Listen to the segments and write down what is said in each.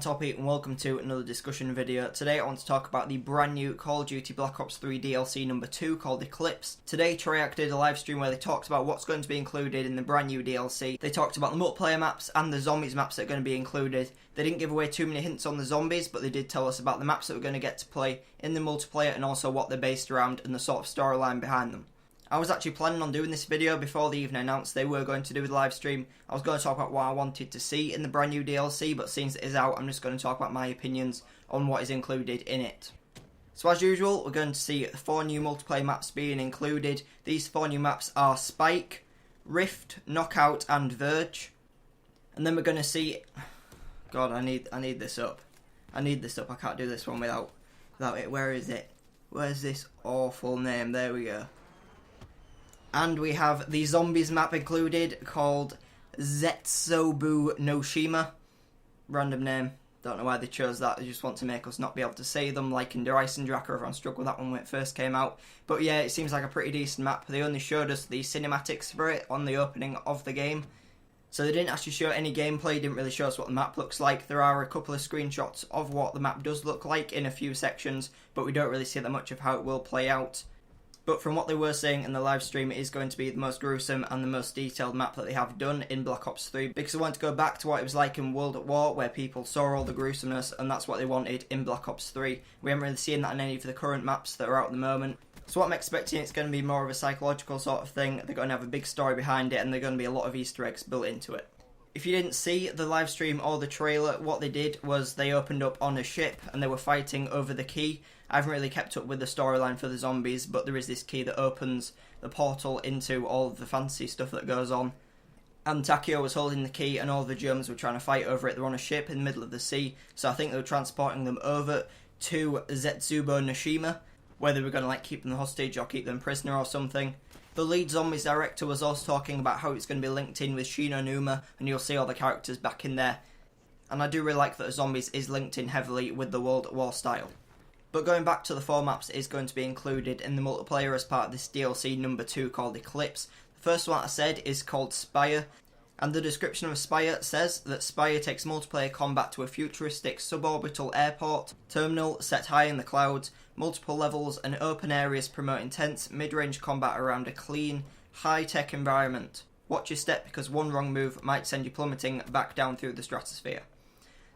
I'm Toppy and welcome to another discussion video. Today I want to talk about the brand new Call of Duty Black Ops 3 DLC number 2 called Eclipse. Today Treyarch did a live stream where they talked about what's going to be included in the brand new DLC. They talked about the multiplayer maps and the zombies maps that are going to be included. They didn't give away too many hints on the zombies, but they did tell us about the maps that we're going to get to play in the multiplayer and also what they're based around and the sort of storyline behind them. I was actually planning on doing this video before they even announced they were going to do the live stream. I was going to talk about what I wanted to see in the brand new DLC, but since it is out, I'm just going to talk about my opinions on what is included in it. So as usual, we're going to see 4 new multiplayer maps being included. These 4 new maps are Spike, Rift, Knockout and Verge. And then we're going to see... God, I need this up. I need this up. I can't do this one without it. Where is it? Where's this awful name? There we go. And we have the zombies map included called Zetsubu no Shima. Random name. Don't know why they chose that. They just want to make us not be able to say them, like in Der Eisendrache. Everyone struggled with that one when it first came out. But yeah, it seems like a pretty decent map. They only showed us the cinematics for it on the opening of the game. So they didn't actually show any gameplay, didn't really show us what the map looks like. There are a couple of screenshots of what the map does look like in a few sections, but we don't really see that much of how it will play out. But from what they were saying in the live stream, it is going to be the most gruesome and the most detailed map that they have done in Black Ops 3. Because they want to go back to what it was like in World at War, where people saw all the gruesomeness, and that's what they wanted in Black Ops 3. We haven't really seen that in any of the current maps that are out at the moment. So what I'm expecting, it's going to be more of a psychological sort of thing. They're going to have a big story behind it, and there's going to be a lot of Easter eggs built into it. If you didn't see the live stream or the trailer, what they did was they opened up on a ship and they were fighting over the key. I haven't really kept up with the storyline for the zombies, but there is this key that opens the portal into all of the fantasy stuff that goes on. And Takeo was holding the key and all the Germans were trying to fight over it. They're on a ship in the middle of the sea, so I think they were transporting them over to Zetsubo Nishima, where they were going to keep them hostage or keep them prisoner or something. The lead zombies director was also talking about how it's going to be linked in with Shin Onuma, and you'll see all the characters back in there. And I do really like that the zombies is linked in heavily with the World at War style. But going back to the 4 maps is going to be included in the multiplayer as part of this DLC number 2 called Eclipse. The first one I said is called Spire, and the description of Spire says that Spire takes multiplayer combat to a futuristic suborbital airport, terminal set high in the clouds, multiple levels and open areas promote intense mid-range combat around a clean, high-tech environment. Watch your step because one wrong move might send you plummeting back down through the stratosphere.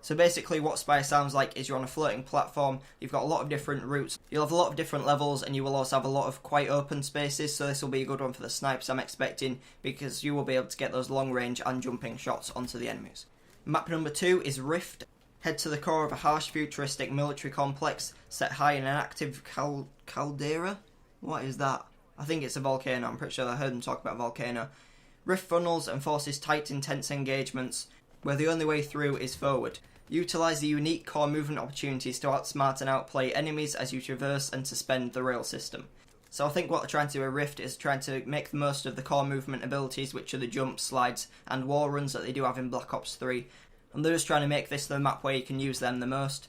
So basically what Spire sounds like is you're on a floating platform, you've got a lot of different routes, you'll have a lot of different levels and you will also have a lot of quite open spaces, so this will be a good one for the snipes I'm expecting because you will be able to get those long range and jumping shots onto the enemies. Map number 2 is Rift. Head to the core of a harsh futuristic military complex set high in an active caldera? What is that? I think it's a volcano, I'm pretty sure I heard them talk about a volcano. Rift funnels and forces tight intense engagements where the only way through is forward. Utilise the unique core movement opportunities to outsmart and outplay enemies as you traverse and suspend the rail system. So I think what they're trying to do with Rift is trying to make the most of the core movement abilities, which are the jumps, slides and wall runs that they do have in Black Ops 3. And they're just trying to make this the map where you can use them the most.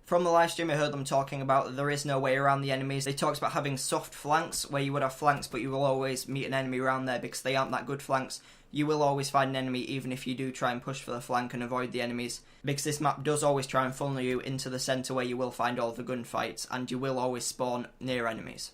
From the livestream I heard them talking about that there is no way around the enemies. They talked about having soft flanks, where you would have flanks but you will always meet an enemy around there because they aren't that good flanks. You will always find an enemy even if you do try and push for the flank and avoid the enemies. Because this map does always try and funnel you into the centre where you will find all the gunfights and you will always spawn near enemies.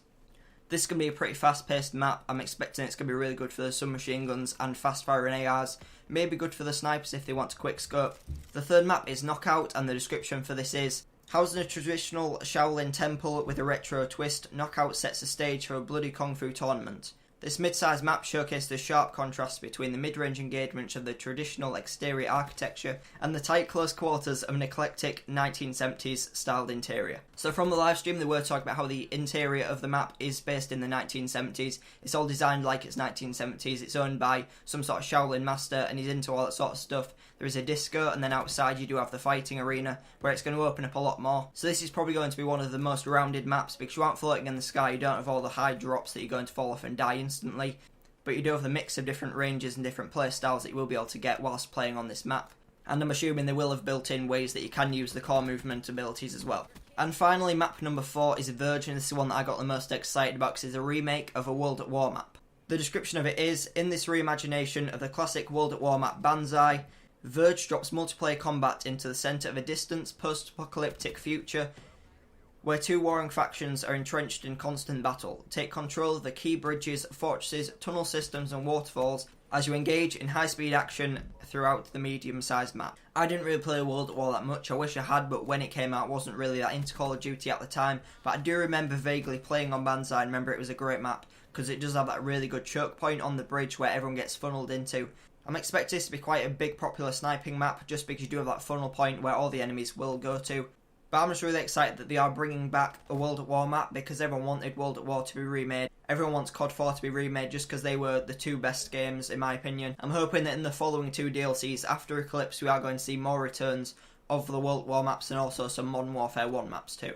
This is going to be a pretty fast-paced map. I'm expecting it's going to be really good for the submachine guns and fast-firing ARs. Maybe good for the snipers if they want to quick scope. The third map is Knockout, and the description for this is: housed in a traditional Shaolin temple with a retro twist, Knockout sets the stage for a bloody kung fu tournament. This mid-sized map showcased the sharp contrast between the mid-range engagements of the traditional exterior architecture and the tight close quarters of an eclectic 1970s styled interior. So from the livestream they were talking about how the interior of the map is based in the 1970s. It's all designed like it's 1970s. It's owned by some sort of Shaolin master and he's into all that sort of stuff. There is a disco and then outside you do have the fighting arena where it's going to open up a lot more. So this is probably going to be one of the most rounded maps because you aren't floating in the sky, you don't have all the high drops that you're going to fall off and die instantly, but you do have the mix of different ranges and different play styles that you will be able to get whilst playing on this map. And I'm assuming they will have built in ways that you can use the core movement abilities as well. And finally, map number 4 is Virgin. This is the one that I got the most excited about because it's a remake of a World at War map. The description of it is: in this reimagination of the classic World at War map Bonsai, Verge drops multiplayer combat into the centre of a distant, post-apocalyptic future where two warring factions are entrenched in constant battle. Take control of the key bridges, fortresses, tunnel systems and waterfalls as you engage in high-speed action throughout the medium-sized map. I didn't really play World at War that much. I wish I had, but when it came out I wasn't really that into Call of Duty at the time. But I do remember vaguely playing on Bonsai and remember it was a great map because it does have that really good choke point on the bridge where everyone gets funneled into. I'm expecting this to be quite a big popular sniping map just because you do have that funnel point where all the enemies will go to. But I'm just really excited that they are bringing back a World at War map because everyone wanted World at War to be remade. Everyone wants COD 4 to be remade just because they were the two best games in my opinion. I'm hoping that in the following two DLCs after Eclipse we are going to see more returns of the World at War maps and also some Modern Warfare 1 maps too.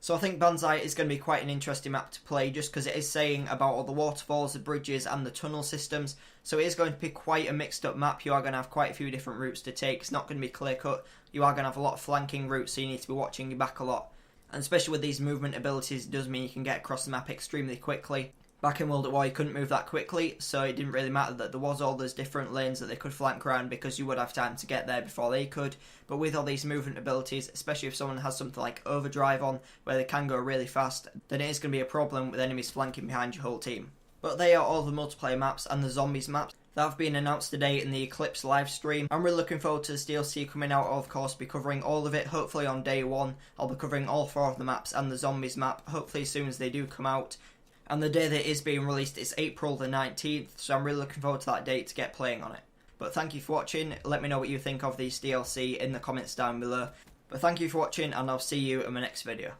So I think Bonsai is going to be quite an interesting map to play just because it is saying about all the waterfalls, the bridges and the tunnel systems. So it is going to be quite a mixed up map. You are going to have quite a few different routes to take. It's not going to be clear cut. You are going to have a lot of flanking routes, so you need to be watching your back a lot. And especially with these movement abilities, it does mean you can get across the map extremely quickly. Back in World at War you couldn't move that quickly, so it didn't really matter that there was all those different lanes that they could flank around because you would have time to get there before they could. But with all these movement abilities, especially if someone has something like overdrive on where they can go really fast, then it is going to be a problem with enemies flanking behind your whole team. But they are all the multiplayer maps and the zombies maps that have been announced today in the Eclipse live stream. I'm really looking forward to this DLC coming out. I'll of course be covering all of it, hopefully on day one. I'll be covering all 4 of the maps and the zombies map, hopefully as soon as they do come out. And the day that it is being released is April the 19th, so I'm really looking forward to that date to get playing on it. But thank you for watching. Let me know what you think of these DLC in the comments down below. But thank you for watching and I'll see you in my next video.